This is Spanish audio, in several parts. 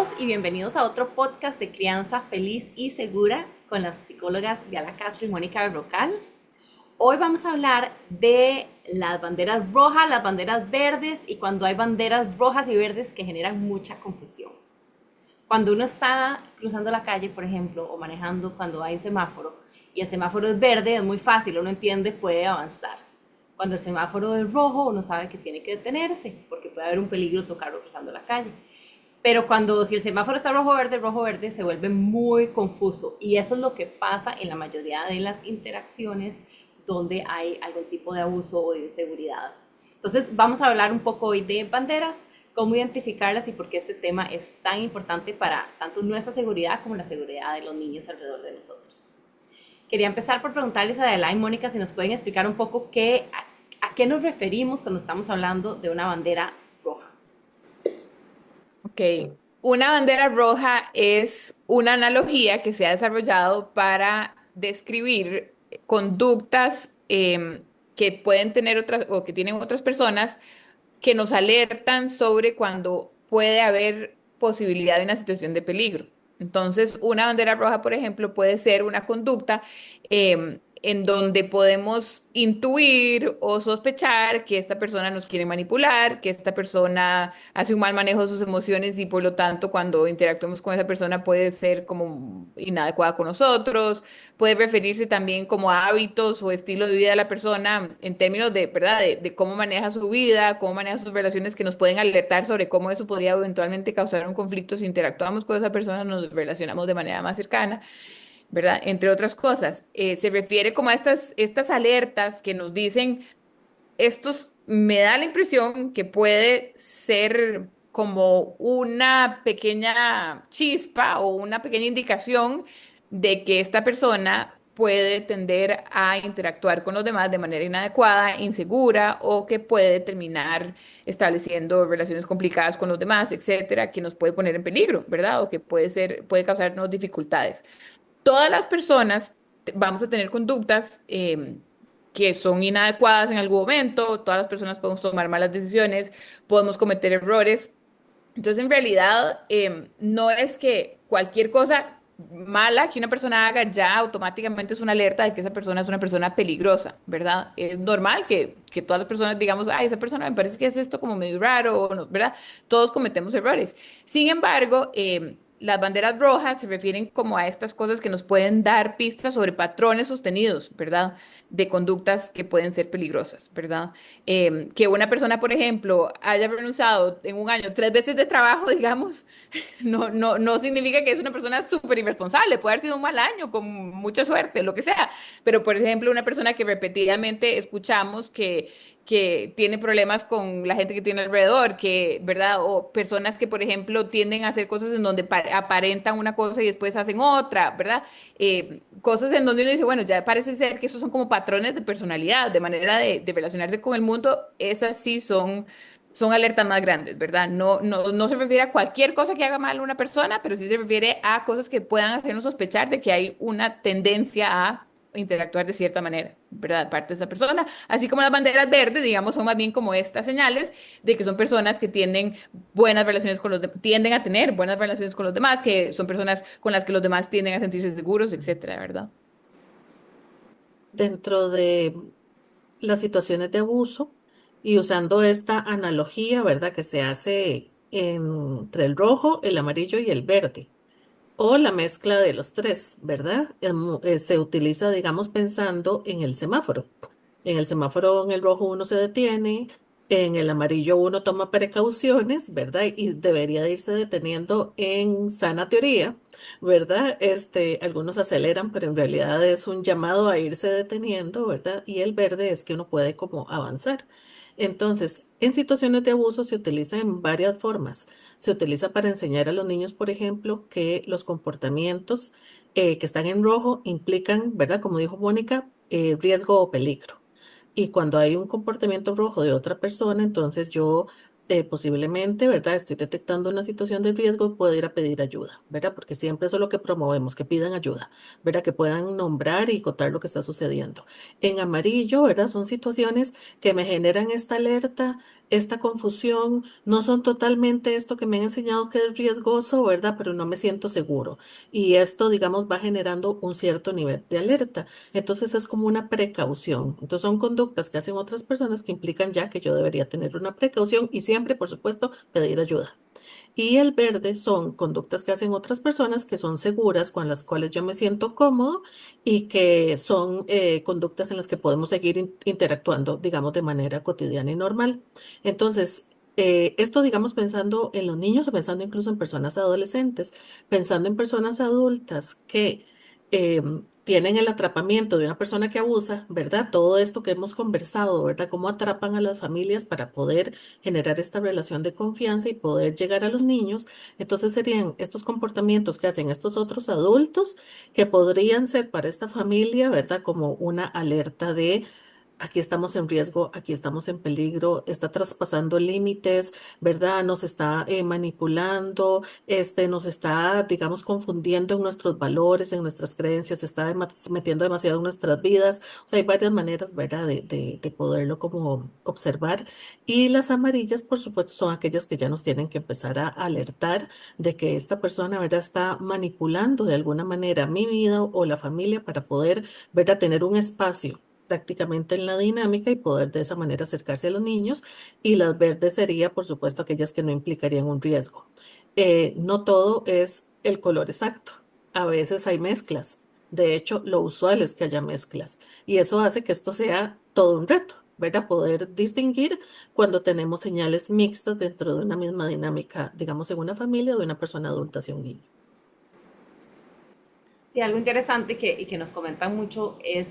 todos y bienvenidos a otro podcast de Crianza Feliz y Segura con las psicólogas Diana Castro y Mónica Berrocal. Hoy vamos a hablar de las banderas rojas, las banderas verdes y cuando hay banderas rojas y verdes que generan mucha confusión. Cuando uno está cruzando la calle, por ejemplo, o manejando cuando hay un semáforo y el semáforo es verde, es muy fácil, uno entiende, puede avanzar. Cuando el semáforo es rojo, uno sabe que tiene que detenerse porque puede haber un peligro tocarlo cruzando la calle. Pero si el semáforo está rojo, verde, se vuelve muy confuso. Y eso es lo que pasa en la mayoría de las interacciones donde hay algún tipo de abuso o de inseguridad. Entonces, vamos a hablar un poco hoy de banderas, cómo identificarlas y por qué este tema es tan importante para tanto nuestra seguridad como la seguridad de los niños alrededor de nosotros. Quería empezar por preguntarles a Adela y Mónica si nos pueden explicar un poco a qué nos referimos cuando estamos hablando de una bandera roja. Ok, una bandera roja es una analogía que se ha desarrollado para describir conductas que pueden tener otras o que tienen otras personas que nos alertan sobre cuando puede haber posibilidad de una situación de peligro. Entonces, una bandera roja, por ejemplo, puede ser una conducta en donde podemos intuir o sospechar que esta persona nos quiere manipular, que esta persona hace un mal manejo de sus emociones y por lo tanto cuando interactuamos con esa persona puede ser como inadecuada con nosotros, puede referirse también como a hábitos o estilo de vida de la persona en términos de, ¿verdad? De cómo maneja su vida, cómo maneja sus relaciones que nos pueden alertar sobre cómo eso podría eventualmente causar un conflicto si interactuamos con esa persona, nos relacionamos de manera más cercana. ¿Verdad? Entre otras cosas, se refiere como a estas alertas que nos dicen, estos me da la impresión que puede ser como una pequeña chispa o una pequeña indicación de que esta persona puede tender a interactuar con los demás de manera inadecuada, insegura o que puede terminar estableciendo relaciones complicadas con los demás, etcétera, que nos puede poner en peligro, ¿verdad? O que puede causarnos dificultades. Todas las personas vamos a tener conductas que son inadecuadas en algún momento, todas las personas podemos tomar malas decisiones, podemos cometer errores. Entonces, en realidad, no es que cualquier cosa mala que una persona haga ya automáticamente es una alerta de que esa persona es una persona peligrosa, ¿verdad? Es normal que todas las personas digamos, ay, esa persona me parece que es esto como medio raro, o no, ¿verdad? Todos cometemos errores. Sin embargo, las banderas rojas se refieren como a estas cosas que nos pueden dar pistas sobre patrones sostenidos, ¿verdad? De conductas que pueden ser peligrosas, ¿verdad? Que una persona, por ejemplo, haya renunciado en un año 3 veces de trabajo, digamos, no significa que es una persona súper irresponsable. Puede haber sido un mal año, con mucha suerte, lo que sea. Pero, por ejemplo, una persona que repetidamente escuchamos que tiene problemas con la gente que tiene alrededor, ¿verdad? O personas que, por ejemplo, tienden a hacer cosas en donde aparentan una cosa y después hacen otra, ¿verdad? Cosas en donde uno dice, bueno, ya parece ser que esos son como patrones de personalidad, de manera de relacionarse con el mundo. Esas sí son alertas más grandes, ¿verdad? No se refiere a cualquier cosa que haga mal una persona, pero sí se refiere a cosas que puedan hacernos sospechar de que hay una tendencia a interactuar de cierta manera, ¿verdad? Parte de esa persona. Así como las banderas verdes, digamos, son más bien como estas señales de que son personas que tienen buenas relaciones tienden a tener buenas relaciones con los demás, que son personas con las que los demás tienden a sentirse seguros, etcétera, ¿verdad? Dentro de las situaciones de abuso y usando esta analogía, ¿verdad? Que se hace entre el rojo, el amarillo y el verde, o la mezcla de los tres, ¿verdad? Se utiliza, digamos, pensando en el semáforo. En el semáforo, en el rojo uno se detiene, en el amarillo uno toma precauciones, ¿verdad? Y debería de irse deteniendo en sana teoría, ¿verdad? Algunos aceleran, pero en realidad es un llamado a irse deteniendo, ¿verdad? Y el verde es que uno puede como avanzar. Entonces, en situaciones de abuso se utiliza en varias formas. Se utiliza para enseñar a los niños, por ejemplo, que los comportamientos que están en rojo implican, ¿verdad? Como dijo Mónica, riesgo o peligro. Y cuando hay un comportamiento rojo de otra persona, entonces yo posiblemente, ¿verdad? Estoy detectando una situación de riesgo, puedo ir a pedir ayuda, ¿verdad? Porque siempre eso es lo que promovemos, que pidan ayuda, ¿verdad? Que puedan nombrar y contar lo que está sucediendo. En amarillo, ¿verdad? Son situaciones que me generan esta alerta, esta confusión, no son totalmente esto que me han enseñado que es riesgoso, ¿verdad? Pero no me siento seguro. Y esto, digamos, va generando un cierto nivel de alerta. Entonces es como una precaución. Entonces son conductas que hacen otras personas que implican ya que yo debería tener una precaución y siempre, por supuesto, pedir ayuda. Y el verde son conductas que hacen otras personas que son seguras, con las cuales yo me siento cómodo y que son conductas en las que podemos seguir interactuando, digamos, de manera cotidiana y normal. Entonces, esto, digamos, pensando en los niños o pensando incluso en personas adolescentes, pensando en personas adultas que tienen el atrapamiento de una persona que abusa, ¿verdad? Todo esto que hemos conversado, ¿verdad? Cómo atrapan a las familias para poder generar esta relación de confianza y poder llegar a los niños. Entonces serían estos comportamientos que hacen estos otros adultos que podrían ser para esta familia, ¿verdad? Como una alerta de aquí estamos en riesgo, aquí estamos en peligro, está traspasando límites, ¿verdad? Nos está manipulando, nos está, digamos, confundiendo en nuestros valores, en nuestras creencias, se está metiendo demasiado en nuestras vidas. O sea, hay varias maneras, ¿verdad? De poderlo como observar. Y las amarillas, por supuesto, son aquellas que ya nos tienen que empezar a alertar de que esta persona, ¿verdad? Está manipulando de alguna manera mi vida o la familia para poder, ¿verdad? Tener un espacio prácticamente en la dinámica y poder de esa manera acercarse a los niños. Y las verdes sería, por supuesto, aquellas que no implicarían un riesgo. No todo es el color exacto. A veces hay mezclas. De hecho, lo usual es que haya mezclas. Y eso hace que esto sea todo un reto, ¿verdad? Poder distinguir cuando tenemos señales mixtas dentro de una misma dinámica, digamos, en una familia o de una persona adulta hacia un niño. Sí, algo interesante y que nos comentan mucho es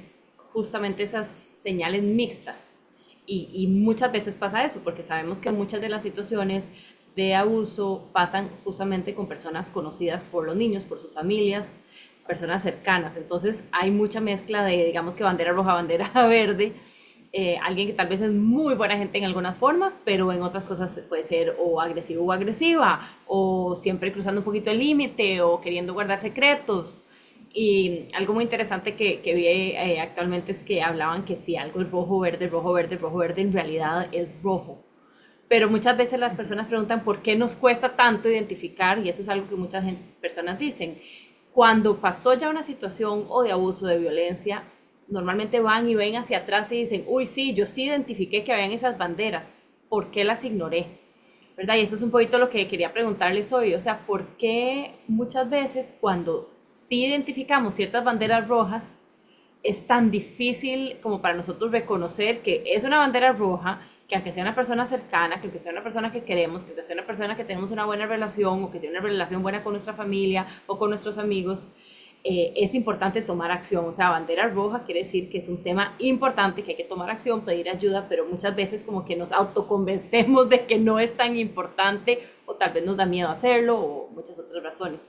justamente esas señales mixtas. Y muchas veces pasa eso, porque sabemos que muchas de las situaciones de abuso pasan justamente con personas conocidas por los niños, por sus familias, personas cercanas. Entonces hay mucha mezcla de, digamos que bandera roja, bandera verde. Alguien que tal vez es muy buena gente en algunas formas, pero en otras cosas puede ser o agresivo o agresiva, o siempre cruzando un poquito el límite, o queriendo guardar secretos. Y algo muy interesante que vi actualmente es que hablaban que si algo es rojo, verde, rojo, verde, rojo, verde, en realidad es rojo. Pero muchas veces las personas preguntan por qué nos cuesta tanto identificar, y eso es algo que muchas personas dicen. Cuando pasó ya una situación o de abuso, de violencia, normalmente van y ven hacia atrás y dicen, uy, sí, yo sí identifiqué que habían esas banderas, ¿por qué las ignoré? ¿Verdad? Y eso es un poquito lo que quería preguntarles hoy, o sea, ¿por qué muchas veces cuando sí identificamos ciertas banderas rojas, es tan difícil como para nosotros reconocer que es una bandera roja, que aunque sea una persona cercana, que aunque sea una persona que queremos, que aunque sea una persona que tenemos una buena relación o que tiene una relación buena con nuestra familia o con nuestros amigos, es importante tomar acción? O sea, bandera roja quiere decir que es un tema importante, que hay que tomar acción, pedir ayuda, pero muchas veces como que nos autoconvencemos de que no es tan importante o tal vez nos da miedo hacerlo o muchas otras razones.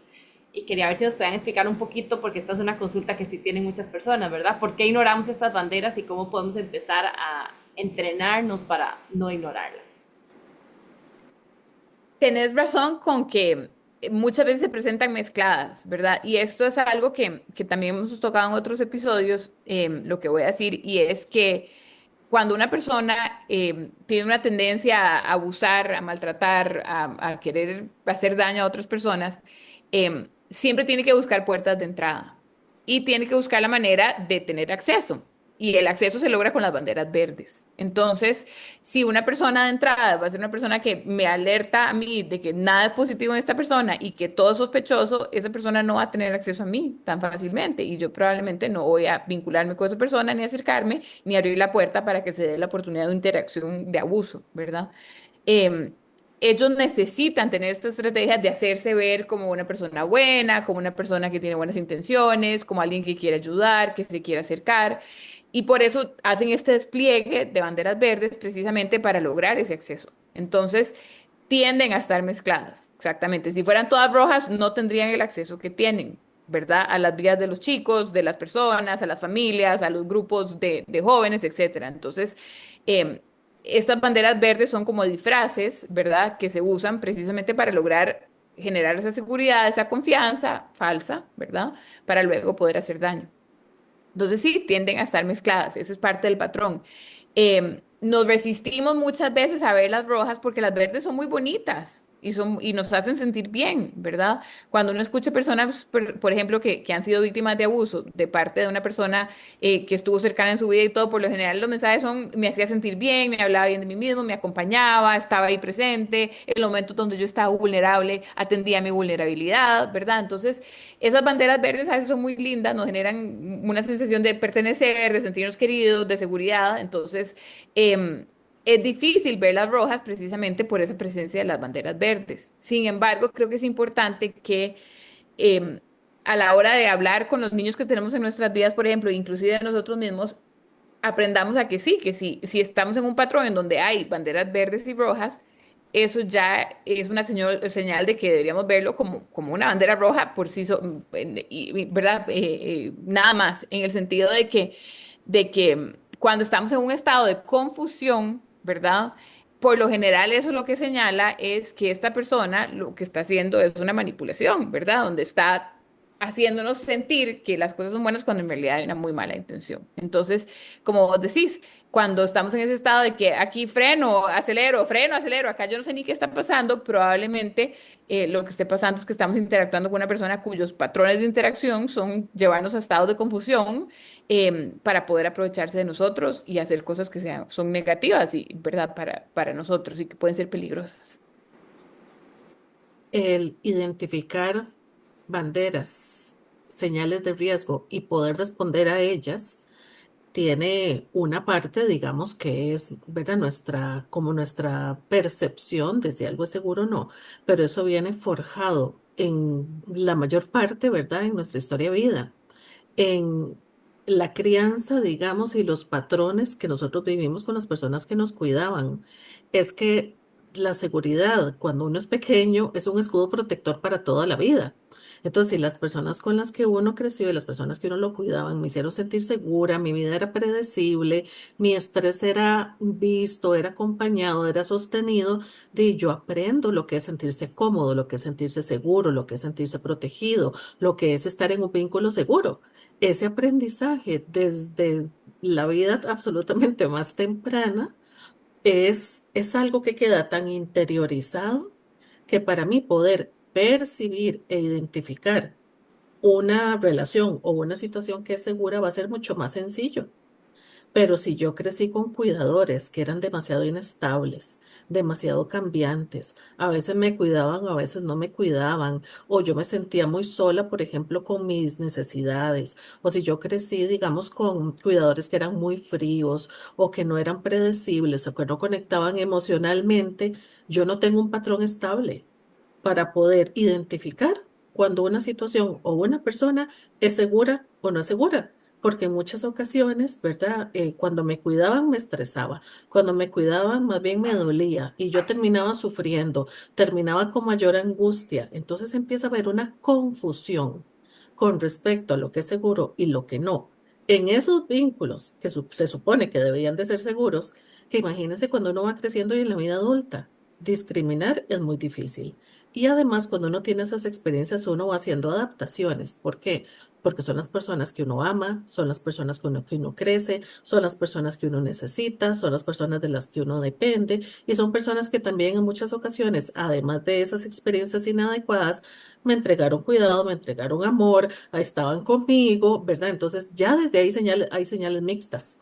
Y quería ver si nos puedan explicar un poquito, porque esta es una consulta que sí tienen muchas personas, ¿verdad? ¿Por qué ignoramos estas banderas y cómo podemos empezar a entrenarnos para no ignorarlas? Tenés razón con que muchas veces se presentan mezcladas, ¿verdad? Y esto es algo que también hemos tocado en otros episodios, lo que voy a decir, y es que cuando una persona tiene una tendencia a abusar, a maltratar, a querer hacer daño a otras personas, siempre tiene que buscar puertas de entrada y tiene que buscar la manera de tener acceso. Y el acceso se logra con las banderas verdes. Entonces, si una persona de entrada va a ser una persona que me alerta a mí de que nada es positivo en esta persona y que todo es sospechoso, esa persona no va a tener acceso a mí tan fácilmente y yo probablemente no voy a vincularme con esa persona, ni acercarme, ni abrir la puerta para que se dé la oportunidad de interacción de abuso, ¿verdad? Em, Ellos necesitan tener estas estrategias de hacerse ver como una persona buena, como una persona que tiene buenas intenciones, como alguien que quiere ayudar, que se quiere acercar. Y por eso hacen este despliegue de banderas verdes precisamente para lograr ese acceso. Entonces, tienden a estar mezcladas, exactamente. Si fueran todas rojas, no tendrían el acceso que tienen, ¿verdad? A las vidas de los chicos, de las personas, a las familias, a los grupos de jóvenes, etcétera. Entonces, em, estas banderas verdes son como disfraces, ¿verdad? Que se usan precisamente para lograr generar esa seguridad, esa confianza falsa, ¿verdad? Para luego poder hacer daño. Entonces sí, tienden a estar mezcladas, eso es parte del patrón. Nos resistimos muchas veces a ver las rojas porque las verdes son muy bonitas y nos hacen sentir bien, ¿verdad? Cuando uno escucha personas, por ejemplo, que han sido víctimas de abuso de parte de una persona que estuvo cercana en su vida y todo, por lo general los mensajes son, me hacía sentir bien, me hablaba bien de mí mismo, me acompañaba, estaba ahí presente, en los momentos donde yo estaba vulnerable, atendía mi vulnerabilidad, ¿verdad? Entonces, esas banderas verdes a veces son muy lindas, nos generan una sensación de pertenecer, de sentirnos queridos, de seguridad. Entonces, es difícil ver las rojas precisamente por esa presencia de las banderas verdes. Sin embargo, creo que es importante que em, a la hora de hablar con los niños que tenemos en nuestras vidas, por ejemplo, inclusive de nosotros mismos, aprendamos a que sí, si estamos en un patrón en donde hay banderas verdes y rojas, eso ya es una señal de que deberíamos verlo como una bandera roja por sí, ¿verdad? Nada más, en el sentido de que cuando estamos en un estado de confusión, ¿verdad? Por lo general, eso lo que señala es que esta persona lo que está haciendo es una manipulación, ¿verdad? Donde está haciéndonos sentir que las cosas son buenas cuando en realidad hay una muy mala intención. Entonces, como vos decís, cuando estamos en ese estado de que aquí freno, acelero, acá yo no sé ni qué está pasando, probablemente lo que esté pasando es que estamos interactuando con una persona cuyos patrones de interacción son llevarnos a estados de confusión para poder aprovecharse de nosotros y hacer cosas que son negativas y, ¿verdad? Para nosotros y que pueden ser peligrosas. El identificar banderas, señales de riesgo y poder responder a ellas tiene una parte, digamos, que es, ¿verdad? Como nuestra percepción de si algo es seguro o no, pero eso viene forjado en la mayor parte, ¿verdad? En nuestra historia de vida, en la crianza, digamos, y los patrones que nosotros vivimos con las personas que nos cuidaban. Es que la seguridad, cuando uno es pequeño, es un escudo protector para toda la vida. Entonces, si las personas con las que uno creció y las personas que uno lo cuidaban me hicieron sentir segura, mi vida era predecible, mi estrés era visto, era acompañado, era sostenido, yo aprendo lo que es sentirse cómodo, lo que es sentirse seguro, lo que es sentirse protegido, lo que es estar en un vínculo seguro. Ese aprendizaje desde la vida absolutamente más temprana es algo que queda tan interiorizado que para mí poder percibir e identificar una relación o una situación que es segura va a ser mucho más sencillo. Pero si yo crecí con cuidadores que eran demasiado inestables, demasiado cambiantes, a veces me cuidaban, a veces no me cuidaban, o yo me sentía muy sola, por ejemplo, con mis necesidades, o si yo crecí, digamos, con cuidadores que eran muy fríos o que no eran predecibles o que no conectaban emocionalmente, yo no tengo un patrón estable para poder identificar cuando una situación o una persona es segura o no es segura. Porque en muchas ocasiones, ¿verdad? Cuando me cuidaban me estresaba, cuando me cuidaban más bien me dolía y yo terminaba sufriendo, terminaba con mayor angustia. Entonces empieza a haber una confusión con respecto a lo que es seguro y lo que no. En esos vínculos que se supone que deberían de ser seguros, que imagínense cuando uno va creciendo y en la vida adulta, discriminar es muy difícil. Y además, cuando uno tiene esas experiencias, uno va haciendo adaptaciones. ¿Por qué? Porque son las personas que uno ama, son las personas con las que uno crece, son las personas que uno necesita, son las personas de las que uno depende y son personas que también en muchas ocasiones, además de esas experiencias inadecuadas, me entregaron cuidado, me entregaron amor, estaban conmigo, ¿verdad? Entonces, ya desde ahí hay señales mixtas.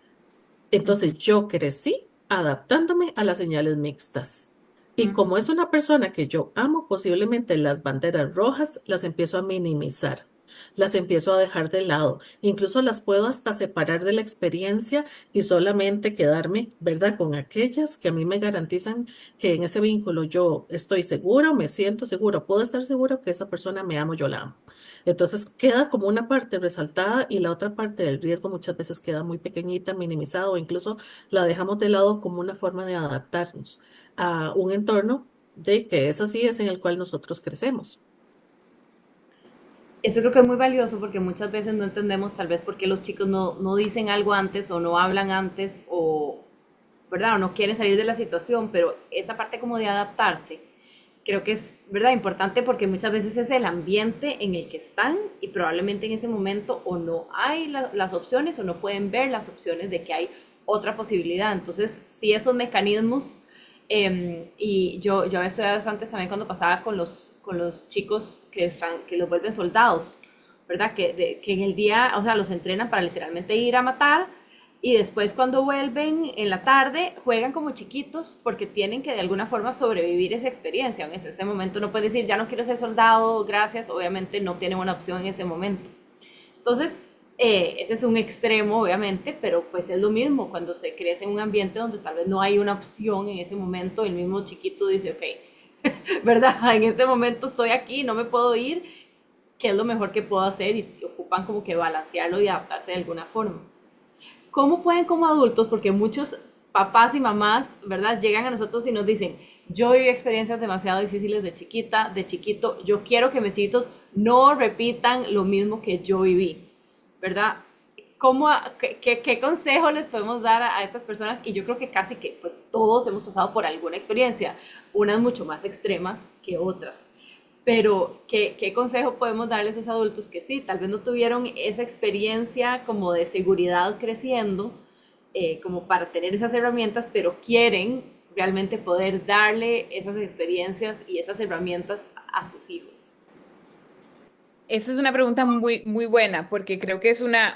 Entonces yo crecí adaptándome a las señales mixtas. Y como es una persona que yo amo, posiblemente las banderas rojas las empiezo a minimizar, las empiezo a dejar de lado, incluso las puedo hasta separar de la experiencia y solamente quedarme, ¿verdad? Con aquellas que a mí me garantizan que en ese vínculo yo estoy segura, me siento segura, puedo estar segura que esa persona me amo, yo la amo. Entonces queda como una parte resaltada y la otra parte del riesgo muchas veces queda muy pequeñita, minimizada o incluso la dejamos de lado como una forma de adaptarnos a un entorno de que es así, es en el cual nosotros crecemos. Eso creo que es muy valioso porque muchas veces no entendemos tal vez por qué los chicos no dicen algo antes o no hablan antes ¿verdad? O no quieren salir de la situación, pero esa parte como de adaptarse, creo que es, ¿verdad? Importante porque muchas veces es el ambiente en el que están y probablemente en ese momento o no hay las opciones o no pueden ver las opciones de que hay otra posibilidad. Entonces, si esos mecanismos, y yo había estudiado eso antes también cuando pasaba con los chicos que los vuelven soldados, ¿verdad? Que en el día, o sea, los entrenan para literalmente ir a matar y después cuando vuelven en la tarde juegan como chiquitos porque tienen que de alguna forma sobrevivir esa experiencia. En ese momento no pueden decir, ya no quiero ser soldado, gracias, obviamente no tienen una opción en ese momento. Entonces, ese es un extremo, obviamente, pero pues es lo mismo cuando se crece en un ambiente donde tal vez no hay una opción en ese momento, el mismo chiquito dice, ok, ¿verdad? En este momento estoy aquí, no me puedo ir, ¿qué es lo mejor que puedo hacer? Y ocupan como que balancearlo y adaptarse de alguna forma. ¿Cómo pueden como adultos? Porque muchos papás y mamás, ¿verdad? Llegan a nosotros y nos dicen, yo viví experiencias demasiado difíciles de chiquita, de chiquito, yo quiero que mis hijos no repitan lo mismo que yo viví, ¿verdad? ¿Qué consejo les podemos dar a estas personas? Y yo creo que casi que pues todos hemos pasado por alguna experiencia, unas mucho más extremas que otras. Pero, ¿qué consejo podemos darles a esos adultos que sí, tal vez no tuvieron esa experiencia como de seguridad creciendo, como para tener esas herramientas, pero quieren realmente poder darle esas experiencias y esas herramientas a sus hijos? Esa es una pregunta muy, muy buena porque creo que es una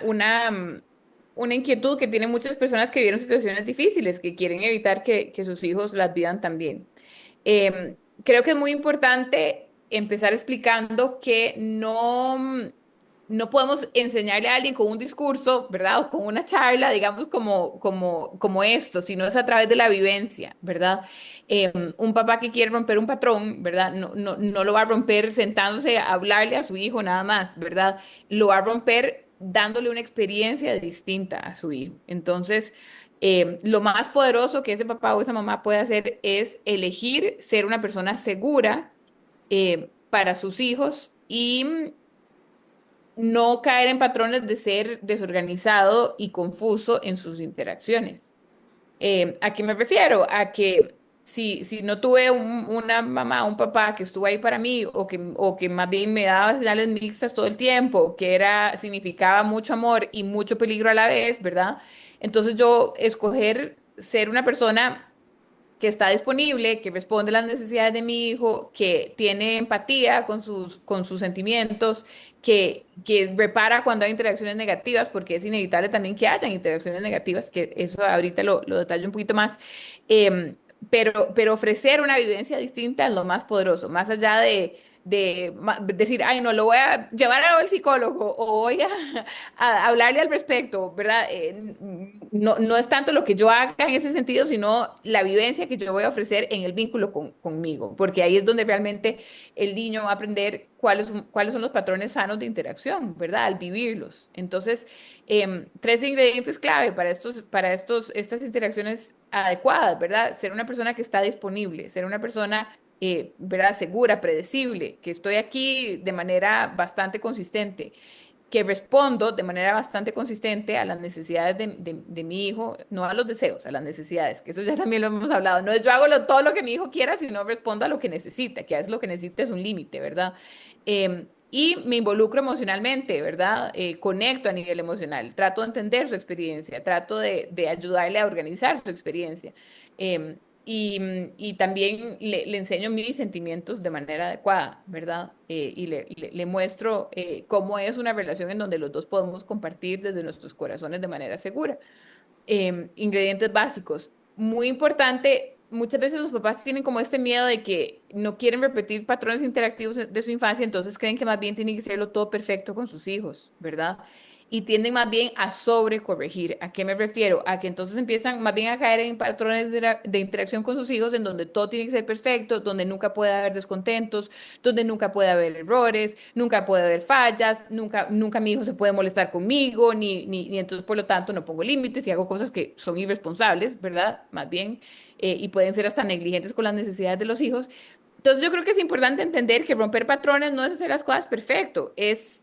inquietud que tienen muchas personas que vivieron situaciones difíciles, que quieren evitar que sus hijos las vivan también. Creo que es muy importante empezar explicando que no podemos enseñarle a alguien con un discurso, ¿verdad? O con una charla, digamos, como esto, sino es a través de la vivencia, ¿verdad? Un papá que quiere romper un patrón, ¿verdad? No lo va a romper sentándose a hablarle a su hijo nada más, ¿verdad? Lo va a romper dándole una experiencia distinta a su hijo. Entonces, lo más poderoso que ese papá o esa mamá puede hacer es elegir ser una persona segura para sus hijos y no caer en patrones de ser desorganizado y confuso en sus interacciones. ¿A qué me refiero? A que si no tuve una mamá, un papá que estuvo ahí para mí o que más bien me daba señales mixtas todo el tiempo, que significaba mucho amor y mucho peligro a la vez, ¿verdad? Entonces yo escoger ser una persona que está disponible, que responde a las necesidades de mi hijo, que tiene empatía con sus sentimientos, que repara cuando hay interacciones negativas, porque es inevitable también que hayan interacciones negativas, que eso ahorita lo detallo un poquito más. Pero ofrecer una vivencia distinta es lo más poderoso, más allá de decir, ay, no, lo voy a llevar al psicólogo o voy a hablarle al respecto, ¿verdad? No es tanto lo que yo haga en ese sentido, sino la vivencia que yo voy a ofrecer en el vínculo conmigo, porque ahí es donde realmente el niño va a aprender cuáles son los patrones sanos de interacción, ¿verdad? Al vivirlos. Entonces, tres ingredientes clave estas interacciones adecuadas, ¿verdad? Ser una persona que está disponible, ser una persona ¿verdad? Segura, predecible, que estoy aquí de manera bastante consistente, que respondo de manera bastante consistente a las necesidades de mi hijo, no a los deseos, a las necesidades, que eso ya también lo hemos hablado. No es yo hago todo lo que mi hijo quiera, sino respondo a lo que necesita, que a veces lo que necesita es un límite, ¿verdad? Y me involucro emocionalmente, ¿verdad? Conecto a nivel emocional, trato de entender su experiencia, trato de ayudarle a organizar su experiencia. Y también le enseño mis sentimientos de manera adecuada, ¿verdad? Y le muestro cómo es una relación en donde los dos podemos compartir desde nuestros corazones de manera segura. Ingredientes básicos. Muy importante, muchas veces los papás tienen como este miedo de que no quieren repetir patrones interactivos de su infancia, entonces creen que más bien tienen que hacerlo todo perfecto con sus hijos, ¿verdad? Y tienden más bien a sobrecorregir. ¿A qué me refiero? A que entonces empiezan más bien a caer en patrones de interacción con sus hijos en donde todo tiene que ser perfecto, donde nunca puede haber descontentos, donde nunca puede haber errores, nunca puede haber fallas, nunca mi hijo se puede molestar conmigo, ni entonces por lo tanto no pongo límites y hago cosas que son irresponsables, ¿verdad? Más bien, y pueden ser hasta negligentes con las necesidades de los hijos. Entonces yo creo que es importante entender que romper patrones no es hacer las cosas perfecto, es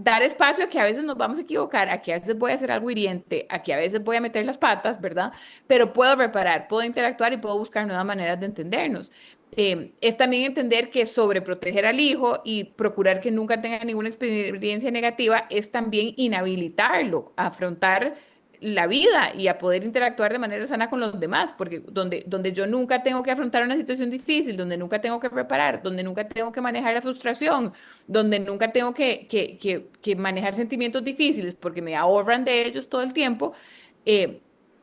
dar espacio a que a veces nos vamos a equivocar, a que a veces voy a hacer algo hiriente, a que a veces voy a meter las patas, ¿verdad? Pero puedo reparar, puedo interactuar y puedo buscar nuevas maneras de entendernos. Es también entender que sobreproteger al hijo y procurar que nunca tenga ninguna experiencia negativa es también inhabilitarlo a afrontar la vida y a poder interactuar de manera sana con los demás, porque donde yo nunca tengo que afrontar una situación difícil, donde nunca tengo que reparar, donde nunca tengo que manejar la frustración, donde nunca tengo que manejar sentimientos difíciles porque me ahorran de ellos todo el tiempo, eh,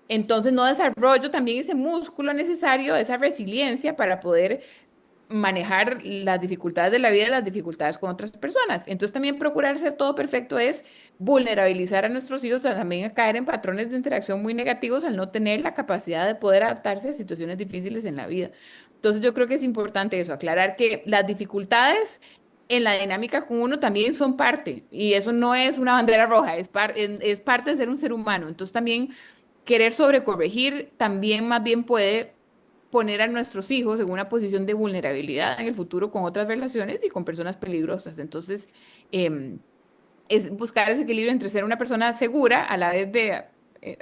entonces no desarrollo también ese músculo necesario, esa resiliencia para poder manejar las dificultades de la vida, las dificultades con otras personas. Entonces también procurar ser todo perfecto es vulnerabilizar a nuestros hijos a también a caer en patrones de interacción muy negativos al no tener la capacidad de poder adaptarse a situaciones difíciles en la vida. Entonces yo creo que es importante eso, aclarar que las dificultades en la dinámica con uno también son parte, y eso no es una bandera roja, es parte de ser un ser humano. Entonces también querer sobrecorregir también más bien puede poner a nuestros hijos en una posición de vulnerabilidad en el futuro con otras relaciones y con personas peligrosas. Entonces, em, es buscar ese equilibrio entre ser una persona segura a la vez de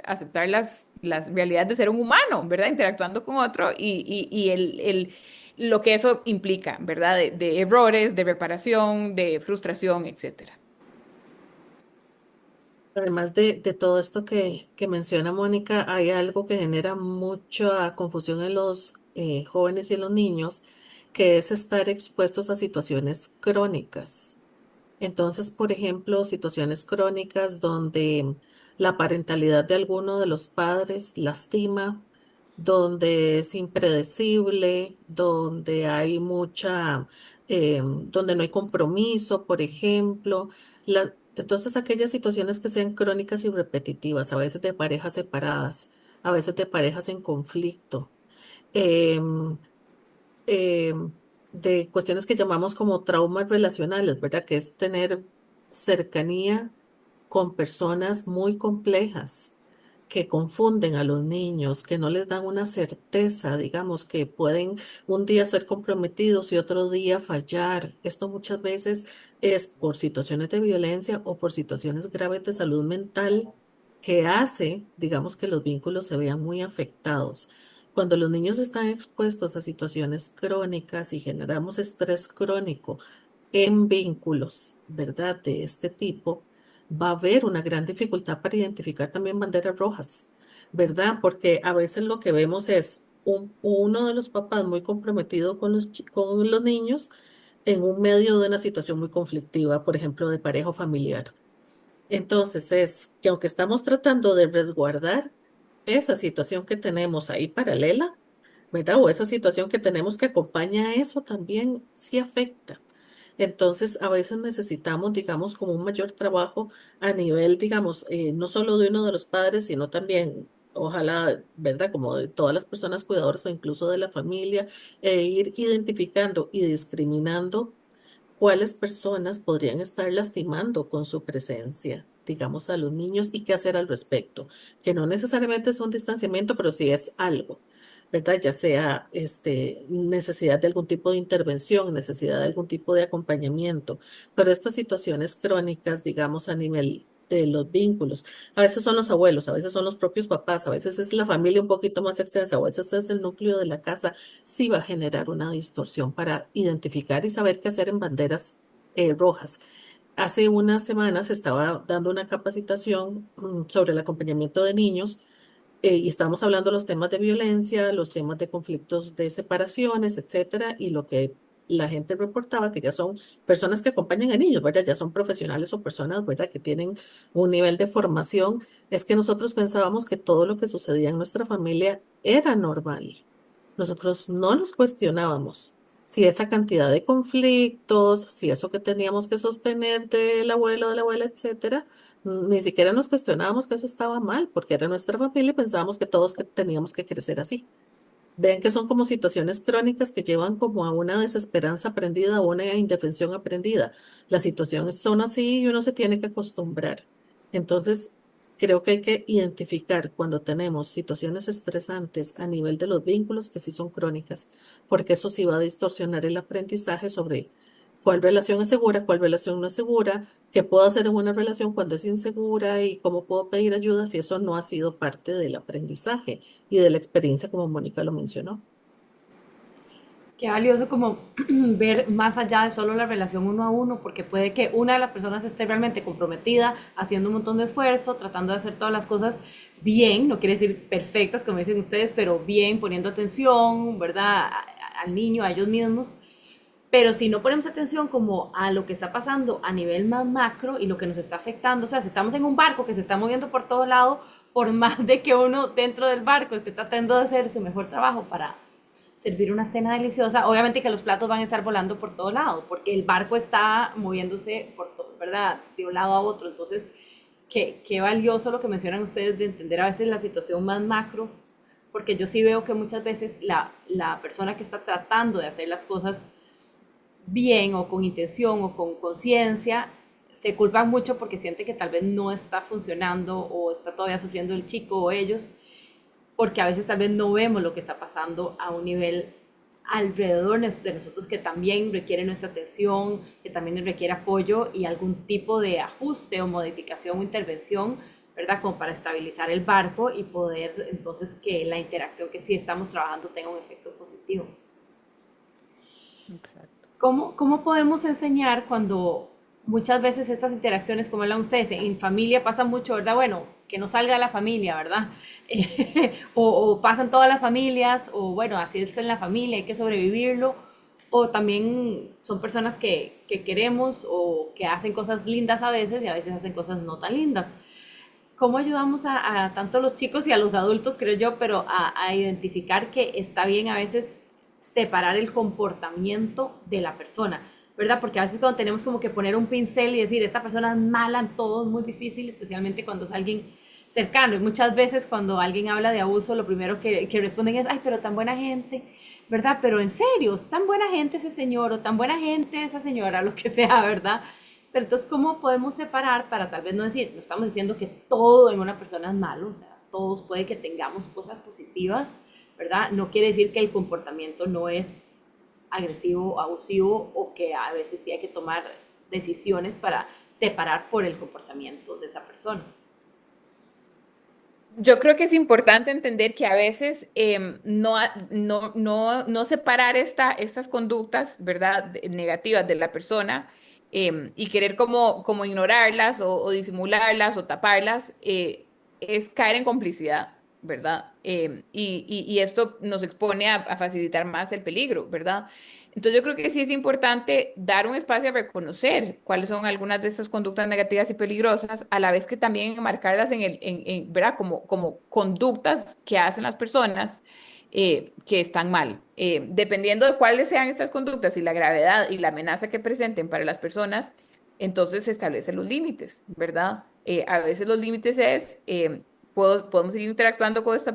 aceptar las realidades de ser un humano, ¿verdad? Interactuando con otro y lo que eso implica, ¿verdad? De errores, de reparación, de frustración, etcétera. Además de todo esto que menciona Mónica, hay algo que genera mucha confusión en los jóvenes y en los niños, que es estar expuestos a situaciones crónicas. Entonces, por ejemplo, situaciones crónicas donde la parentalidad de alguno de los padres lastima, donde es impredecible, donde hay donde no hay compromiso, por ejemplo. Entonces, aquellas situaciones que sean crónicas y repetitivas, a veces de parejas separadas, a veces de parejas en conflicto. em, eh, de cuestiones que llamamos como traumas relacionales, ¿verdad? Que es tener cercanía con personas muy complejas que confunden a los niños, que no les dan una certeza, digamos, que pueden un día ser comprometidos y otro día fallar. Esto muchas veces es por situaciones de violencia o por situaciones graves de salud mental que hace, digamos, que los vínculos se vean muy afectados. Cuando los niños están expuestos a situaciones crónicas y generamos estrés crónico en vínculos, ¿verdad? De este tipo, va a haber una gran dificultad para identificar también banderas rojas, ¿verdad? Porque a veces lo que vemos es uno de los papás muy comprometido con con los niños en un medio de una situación muy conflictiva, por ejemplo, de pareja o familiar. Entonces es que aunque estamos tratando de resguardar esa situación que tenemos ahí paralela, ¿verdad? O esa situación que tenemos que acompaña a eso también sí afecta. Entonces, a veces necesitamos, digamos, como un mayor trabajo a nivel, digamos, no solo de uno de los padres, sino también, ojalá, ¿verdad? Como de todas las personas cuidadoras o incluso de la familia, ir identificando y discriminando cuáles personas podrían estar lastimando con su presencia, digamos, a los niños y qué hacer al respecto, que no necesariamente es un distanciamiento, pero sí es algo, ¿verdad? Ya sea necesidad de algún tipo de intervención, necesidad de algún tipo de acompañamiento, pero estas situaciones crónicas, digamos, a nivel de los vínculos, a veces son los abuelos, a veces son los propios papás, a veces es la familia un poquito más extensa, a veces es el núcleo de la casa, sí va a generar una distorsión para identificar y saber qué hacer en banderas rojas. Hace unas semanas estaba dando una capacitación sobre el acompañamiento de niños y estábamos hablando de los temas de violencia, los temas de conflictos de separaciones, etcétera, y lo que la gente reportaba, que ya son personas que acompañan a niños, ¿verdad? Ya son profesionales o personas, ¿verdad? Que tienen un nivel de formación, es que nosotros pensábamos que todo lo que sucedía en nuestra familia era normal. Nosotros no nos cuestionábamos si esa cantidad de conflictos, si eso que teníamos que sostener del abuelo, de la abuela, etcétera, ni siquiera nos cuestionábamos que eso estaba mal, porque era nuestra familia y pensábamos que todos que teníamos que crecer así. Ven que son como situaciones crónicas que llevan como a una desesperanza aprendida o una indefensión aprendida. Las situaciones son así y uno se tiene que acostumbrar. Entonces, creo que hay que identificar cuando tenemos situaciones estresantes a nivel de los vínculos que sí son crónicas, porque eso sí va a distorsionar el aprendizaje sobre cuál relación es segura, cuál relación no es segura, qué puedo hacer en una relación cuando es insegura y cómo puedo pedir ayuda si eso no ha sido parte del aprendizaje y de la experiencia como Mónica lo mencionó. Qué valioso como ver más allá de solo la relación uno a uno, porque puede que una de las personas esté realmente comprometida, haciendo un montón de esfuerzo, tratando de hacer todas las cosas bien, no quiere decir perfectas, como dicen ustedes, pero bien, poniendo atención, ¿verdad? Al niño, a ellos mismos. Pero si no ponemos atención como a lo que está pasando a nivel más macro y lo que nos está afectando, o sea, si estamos en un barco que se está moviendo por todo lado, por más de que uno dentro del barco esté tratando de hacer su mejor trabajo para servir una cena deliciosa, obviamente que los platos van a estar volando por todo lado, porque el barco está moviéndose por todo, ¿verdad? De un lado a otro. Entonces, qué valioso lo que mencionan ustedes de entender a veces la situación más macro, porque yo sí veo que muchas veces la persona que está tratando de hacer las cosas bien o con intención o con conciencia, se culpan mucho porque siente que tal vez no está funcionando o está todavía sufriendo el chico o ellos, porque a veces tal vez no vemos lo que está pasando a un nivel alrededor de nosotros que también requiere nuestra atención, que también requiere apoyo y algún tipo de ajuste o modificación o intervención, ¿verdad? Como para estabilizar el barco y poder entonces que la interacción que sí estamos trabajando tenga un efecto positivo. Exacto. ¿Cómo podemos enseñar cuando muchas veces estas interacciones, como hablan ustedes, en familia pasan mucho, ¿verdad? Bueno, que no salga la familia, ¿verdad? O pasan todas las familias, o bueno, así es en la familia, hay que sobrevivirlo. O también son personas que queremos o que hacen cosas lindas a veces y a veces hacen cosas no tan lindas. ¿Cómo ayudamos a tanto a los chicos y a los adultos, creo yo, pero a identificar que está bien a veces separar el comportamiento de la persona, ¿verdad? Porque a veces cuando tenemos como que poner un pincel y decir, esta persona es mala en todo, es muy difícil, especialmente cuando es alguien cercano. Y muchas veces cuando alguien habla de abuso, lo primero que responden es, ay, pero tan buena gente, ¿verdad? Pero en serio, es tan buena gente ese señor o tan buena gente esa señora, lo que sea, ¿verdad? Pero entonces, ¿cómo podemos separar para tal vez no decir, no estamos diciendo que todo en una persona es malo, o sea, todos puede que tengamos cosas positivas, ¿verdad? No quiere decir que el comportamiento no es agresivo, abusivo o que a veces sí hay que tomar decisiones para separar por el comportamiento de esa persona. Yo creo que es importante entender que a veces no separar estas conductas, ¿verdad? Negativas de la persona y querer como ignorarlas o disimularlas o taparlas es caer en complicidad, ¿verdad? Y esto nos expone a facilitar más el peligro, ¿verdad? Entonces yo creo que sí es importante dar un espacio a reconocer cuáles son algunas de estas conductas negativas y peligrosas, a la vez que también marcarlas ¿verdad? Como conductas que hacen las personas que están mal. Dependiendo de cuáles sean estas conductas y la gravedad y la amenaza que presenten para las personas, entonces se establecen los límites, ¿verdad? A veces los límites es, podemos seguir interactuando con estas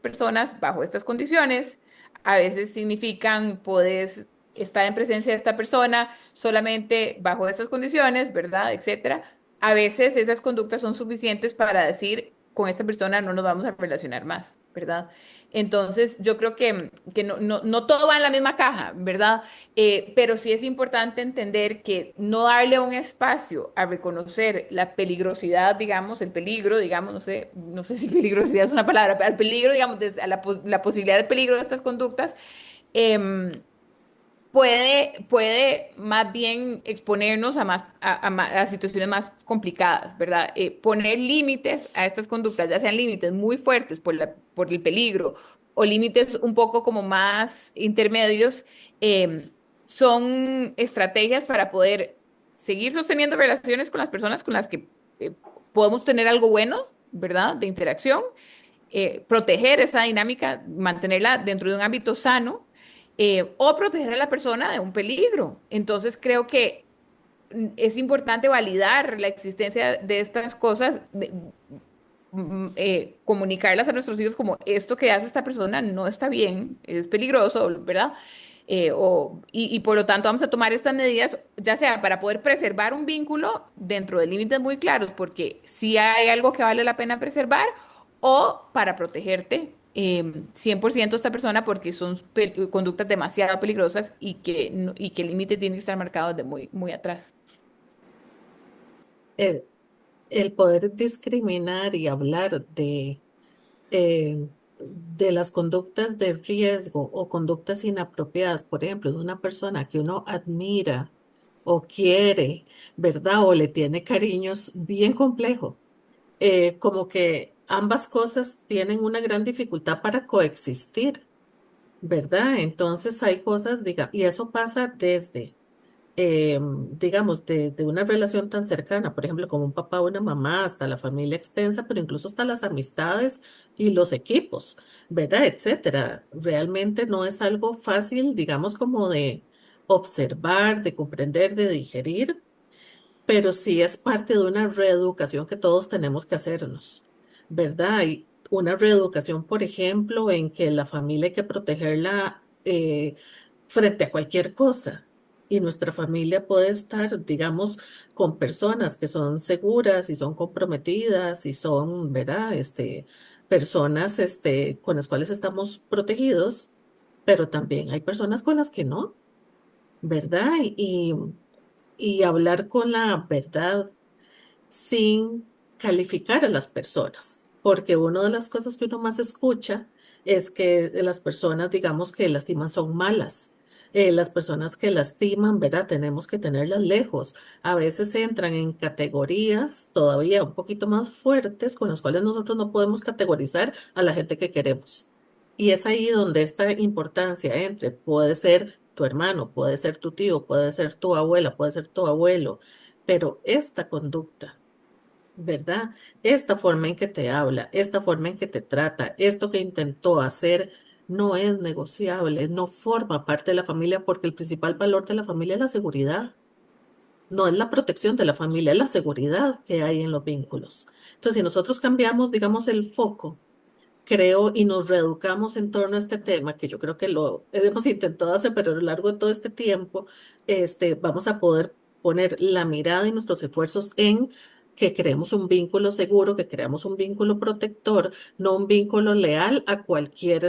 personas bajo estas condiciones. A veces significan poder estar en presencia de esta persona solamente bajo esas condiciones, ¿verdad? Etcétera. A veces esas conductas son suficientes para decir, con esta persona no nos vamos a relacionar más, ¿verdad? Entonces, yo creo que no todo va en la misma caja, ¿verdad? Pero sí es importante entender que no darle un espacio a reconocer la peligrosidad, digamos, el peligro, digamos, no sé si peligrosidad es una palabra, pero al peligro, digamos, la posibilidad de peligro de estas conductas, em, puede más bien exponernos a situaciones más complicadas, ¿verdad? Poner límites a estas conductas, ya sean límites muy fuertes por el peligro o límites un poco como más intermedios, son estrategias para poder seguir sosteniendo relaciones con las personas con las que podemos tener algo bueno, ¿verdad? De interacción, proteger esa dinámica, mantenerla dentro de un ámbito sano o proteger a la persona de un peligro. Entonces creo que es importante validar la existencia de estas cosas, comunicarlas a nuestros hijos como esto que hace esta persona no está bien, es peligroso, ¿verdad? Y por lo tanto vamos a tomar estas medidas, ya sea para poder preservar un vínculo dentro de límites muy claros, porque si hay algo que vale la pena preservar, o para protegerte 100% esta persona porque son conductas demasiado peligrosas y que el límite tiene que estar marcado desde muy, muy atrás. El, el poder discriminar y hablar de las conductas de riesgo o conductas inapropiadas, por ejemplo, de una persona que uno admira o quiere, ¿verdad? O le tiene cariños, bien complejo. Como que ambas cosas tienen una gran dificultad para coexistir, ¿verdad? Entonces hay cosas, diga, y eso pasa desde digamos, de una relación tan cercana, por ejemplo, como un papá o una mamá, hasta la familia extensa, pero incluso hasta las amistades y los equipos, ¿verdad? Etcétera. Realmente no es algo fácil, digamos, como de observar, de comprender, de digerir, pero sí es parte de una reeducación que todos tenemos que hacernos, ¿verdad? Y una reeducación, por ejemplo, en que la familia hay que protegerla frente a cualquier cosa. Y nuestra familia puede estar, digamos, con personas que son seguras y son comprometidas y son, ¿verdad? Personas, con las cuales estamos protegidos, pero también hay personas con las que no, ¿verdad? Y hablar con la verdad sin calificar a las personas, porque una de las cosas que uno más escucha es que las personas, digamos, que lastiman son malas. Las personas que lastiman, ¿verdad? Tenemos que tenerlas lejos. A veces entran en categorías todavía un poquito más fuertes con las cuales nosotros no podemos categorizar a la gente que queremos. Y es ahí donde esta importancia entre, puede ser tu hermano, puede ser tu tío, puede ser tu abuela, puede ser tu abuelo, pero esta conducta, ¿verdad? Esta forma en que te habla, esta forma en que te trata, esto que intentó hacer, no es negociable, no forma parte de la familia porque el principal valor de la familia es la seguridad. No es la protección de la familia, es la seguridad que hay en los vínculos. Entonces, si nosotros cambiamos, digamos, el foco, creo, y nos reeducamos en torno a este tema, que yo creo que lo hemos intentado hacer, pero a lo largo de todo este tiempo, vamos a poder poner la mirada y nuestros esfuerzos en que creemos un vínculo seguro, que creamos un vínculo protector, no un vínculo leal a cualquier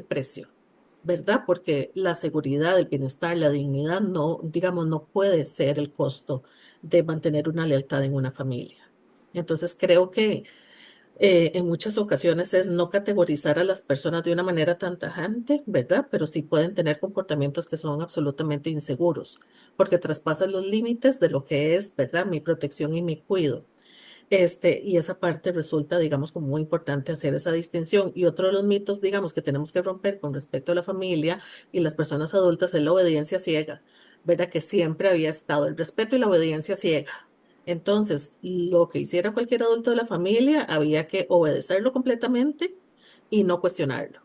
precio, ¿verdad? Porque la seguridad, el bienestar, la dignidad no, digamos, no puede ser el costo de mantener una lealtad en una familia. Entonces creo que en muchas ocasiones es no categorizar a las personas de una manera tan tajante, ¿verdad? Pero sí pueden tener comportamientos que son absolutamente inseguros, porque traspasan los límites de lo que es, ¿verdad? Mi protección y mi cuido. Y esa parte resulta, digamos, como muy importante hacer esa distinción. Y otro de los mitos, digamos, que tenemos que romper con respecto a la familia y las personas adultas es la obediencia ciega, ¿verdad? Que siempre había estado el respeto y la obediencia ciega. Entonces, lo que hiciera cualquier adulto de la familia, había que obedecerlo completamente y no cuestionarlo.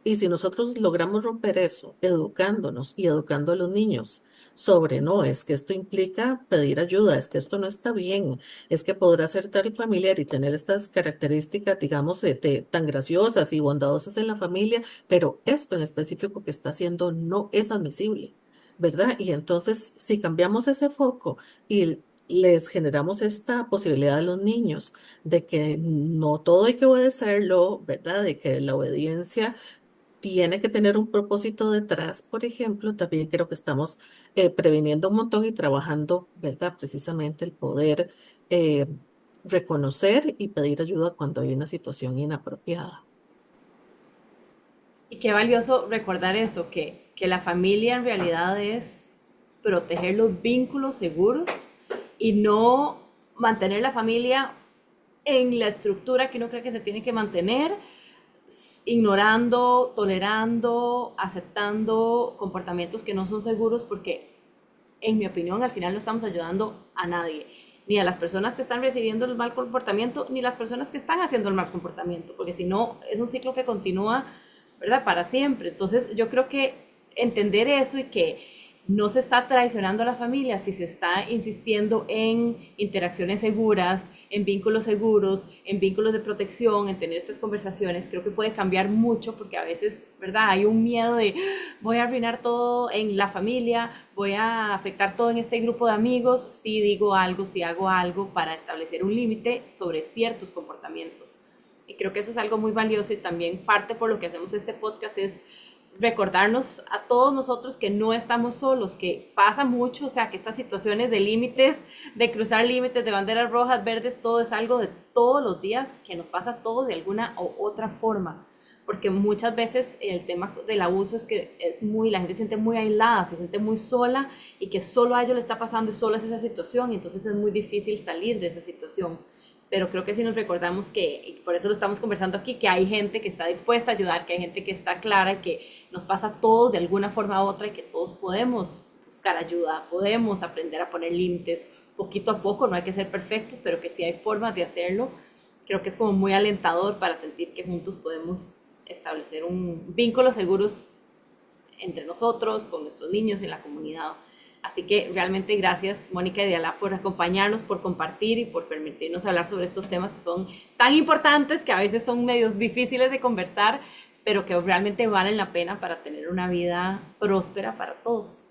Y si nosotros logramos romper eso, educándonos y educando a los niños sobre, no, es que esto implica pedir ayuda, es que esto no está bien, es que podrá ser tal familiar y tener estas características, digamos, tan graciosas y bondadosas en la familia, pero esto en específico que está haciendo no es admisible, ¿verdad? Y entonces, si cambiamos ese foco y les generamos esta posibilidad a los niños de que no todo hay que obedecerlo, ¿verdad? De que la obediencia tiene que tener un propósito detrás, por ejemplo, también creo que estamos previniendo un montón y trabajando, ¿verdad? Precisamente el poder eh, reconocer y pedir ayuda cuando hay una situación inapropiada. Y qué valioso recordar eso, que la familia en realidad es proteger los vínculos seguros y no mantener la familia en la estructura que uno cree que se tiene que mantener, ignorando, tolerando, aceptando comportamientos que no son seguros, porque en mi opinión al final no estamos ayudando a nadie, ni a las personas que están recibiendo el mal comportamiento, ni a las personas que están haciendo el mal comportamiento, porque si no es un ciclo que continúa, ¿verdad? Para siempre. Entonces yo creo que entender eso y que no se está traicionando a la familia si se está insistiendo en interacciones seguras, en vínculos seguros, en vínculos de protección, en tener estas conversaciones, creo que puede cambiar mucho porque a veces, ¿verdad? Hay un miedo de voy a arruinar todo en la familia, voy a afectar todo en este grupo de amigos si digo algo, si hago algo para establecer un límite sobre ciertos comportamientos. Y creo que eso es algo muy valioso y también parte por lo que hacemos este podcast es recordarnos a todos nosotros que no estamos solos, que pasa mucho, o sea, que estas situaciones de límites, de cruzar límites, de banderas rojas, verdes, todo es algo de todos los días que nos pasa a todos de alguna u otra forma. Porque muchas veces el tema del abuso es que la gente se siente muy aislada, se siente muy sola y que solo a ellos le está pasando y solo es esa situación y entonces es muy difícil salir de esa situación. Pero creo que si nos recordamos que, y por eso lo estamos conversando aquí, que hay gente que está dispuesta a ayudar, que hay gente que está clara y que nos pasa a todos de alguna forma u otra y que todos podemos buscar ayuda, podemos aprender a poner límites poquito a poco, no hay que ser perfectos, pero que sí hay formas de hacerlo. Creo que es como muy alentador para sentir que juntos podemos establecer un vínculo seguros entre nosotros, con nuestros niños y en la comunidad. Así que realmente gracias, Mónica y Diala, por acompañarnos, por compartir y por permitirnos hablar sobre estos temas que son tan importantes, que a veces son medios difíciles de conversar, pero que realmente valen la pena para tener una vida próspera para todos.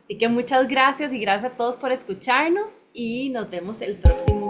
Así que muchas gracias y gracias a todos por escucharnos y nos vemos el próximo